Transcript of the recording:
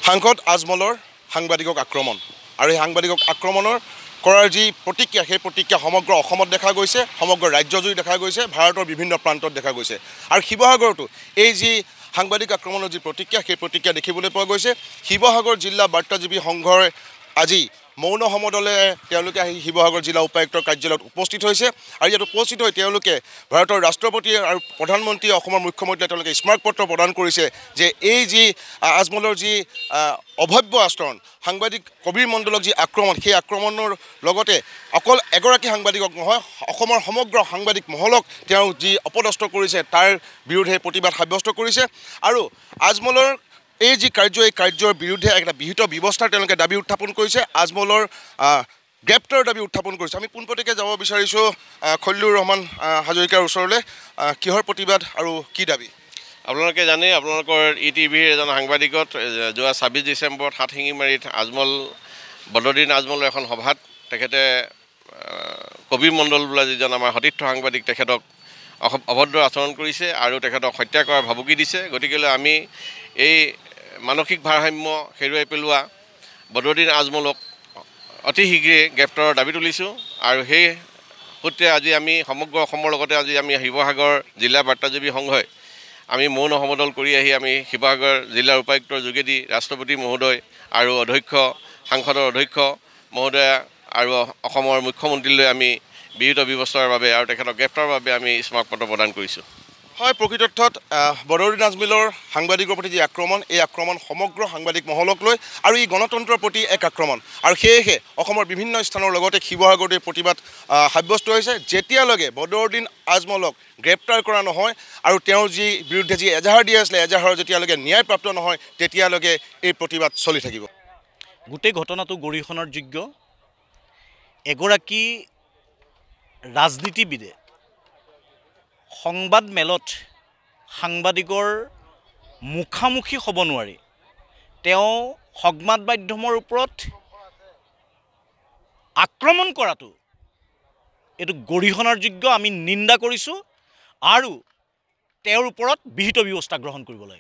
সাংসদ আজমলৰ সাংবাদিকক আক্ৰমণ আৰু এই সাংবাদিকক আক্ৰমণৰ কৰাৰ যি প্ৰতিক্ৰিয়া সেই প্ৰতিক্ৰিয়া সমগ্ৰ অসমত দেখা গৈছে, সমগ্ৰ ৰাজ্যজুৰি দেখা গৈছে, ভাৰতৰ বিভিন্ন প্ৰান্তত দেখা গৈছে। আৰু শিৱসাগৰতো এই যি সাংবাদিক আক্ৰমণৰ যি প্ৰতিক্ৰিয়া সেই প্ৰতিক্ৰিয়া দেখিবলৈ পোৱা গৈছে। শিৱসাগৰ জিলা বাৰ্তাজীৱী সংঘৰ আজি মৌন সমদলে তেওঁলোকে আহি শিৱসাগৰ জিলা উপায়ুক্তৰ কাৰ্যালয়ত উপস্থিত হৈছে আৰু ইয়াত উপস্থিত হৈ তেওঁলোকে ভাৰতৰ ৰাষ্ট্ৰপতি আৰু প্ৰধানমন্ত্ৰী অসমৰ মুখ্যমন্ত্ৰীয়ে তেওঁলোকে স্মাৰকপত্ৰ প্ৰদান কৰিছে যে এই যি আজমলৰ যি অভব্য আচৰণ, সাংবাদিক কবিৰ মণ্ডলক যি আক্ৰমণ, সেই আক্ৰমণৰ লগতে অকল এগৰাকী সাংবাদিকক নহয়, অসমৰ সমগ্ৰ সাংবাদিক মহলক তেওঁ যি অপদস্থ কৰিছে তাৰ বিৰুদ্ধে প্ৰতিবাদ সাব্যস্ত কৰিছে। আৰু আজমলৰ এই যি কাৰ্য, এই কাৰ্যৰ বিৰুদ্ধে এটা বিহিত ব্যৱস্থাৰ তেওঁলোকে দাবী উত্থাপন কৰিছে, আজমলৰ গ্ৰেপ্তাৰৰ দাবী উত্থাপন কৰিছে। আমি পোনপটীয়াকৈ যাব বিচাৰিছোঁ খলিলুৰ ৰহমান হাজৰিকাৰ ওচৰলৈ। কিহৰ প্ৰতিবাদ আৰু কি দাবী? আপোনালোকে জানে, আপোনালোকৰ ETVৰ এজন সাংবাদিকত যোৱা 26 ডিচেম্বৰত হাতশিঙিমাৰীত বদৰুদ্দিন আজমলৰ এখন সভাত তেখেতে কবিৰ মণ্ডল বোলা যিজন আমাৰ সতীৰ্থ সাংবাদিক তেখেতক অভদ্ৰ আচৰণ কৰিছে আৰু তেখেতক হত্যা কৰাৰ ভাবুকি দিছে। গতিকেলৈ আমি এই মানসিক ভাৰসাম্য হেৰুৱাই পেলোৱা বদৰুদ্দিন আজমলক অতি শীঘ্ৰে গ্ৰেপ্তাৰৰ দাবী তুলিছোঁ। আৰু সেই সূত্ৰে আজি আমি সমগ্ৰ অসমৰ লগতে আজি আমি শিৱসাগৰ জিলা বাৰ্তাজীৱী সংঘই আমি মৌন সমদল কৰি আহি আমি শিৱসাগৰ জিলাৰ উপায়ুক্তৰ যোগেদি ৰাষ্ট্ৰপতি মহোদয় আৰু সাংসদৰ অধ্যক্ষ মহোদয়া আৰু অসমৰ মুখ্যমন্ত্ৰীলৈ আমি বিহিত ব্যৱস্থাৰ বাবে আৰু তেখেতক গ্ৰেপ্তাৰৰ বাবে আমি স্মাৰকপত্ৰ প্ৰদান কৰিছোঁ। হয়, প্ৰকৃতাৰ্থত বদৰুদ্দিন আজমলৰ সাংবাদিকৰ প্ৰতি যি আক্ৰমণ, এই আক্ৰমণ সমগ্ৰ সাংবাদিক মহলক লৈ আৰু ই গণতন্ত্ৰৰ প্ৰতি এক আক্ৰমণ। আৰু সেয়েহে অসমৰ বিভিন্ন স্থানৰ লগতে শিৱসাগৰতে প্ৰতিবাদ সাব্যস্ত হৈছে। যেতিয়ালৈকে বদৰুদ্দিন আজমলক গ্ৰেপ্তাৰ কৰা নহয় আৰু তেওঁৰ যি বিৰুদ্ধে যি এজাহাৰ দিয়া আছিলে, এজাহাৰৰ যেতিয়ালৈকে ন্যায়প্ৰাপ্ত নহয় তেতিয়ালৈকে এই প্ৰতিবাদ চলি থাকিব। গোটেই ঘটনাটো গৰিহণাৰ যোগ্য। এগৰাকী ৰাজনীতিবিদে সংবাদ মেলত সাংবাদিকৰ মুখামুখি হ'ব নোৱাৰি তেওঁ সংবাদ মাধ্যমৰ ওপৰত আক্ৰমণ কৰাটো এইটো গৰিহণাৰ যোগ্য। আমি নিন্দা কৰিছোঁ আৰু তেওঁৰ ওপৰত বিহিত ব্যৱস্থা গ্ৰহণ কৰিব লাগে।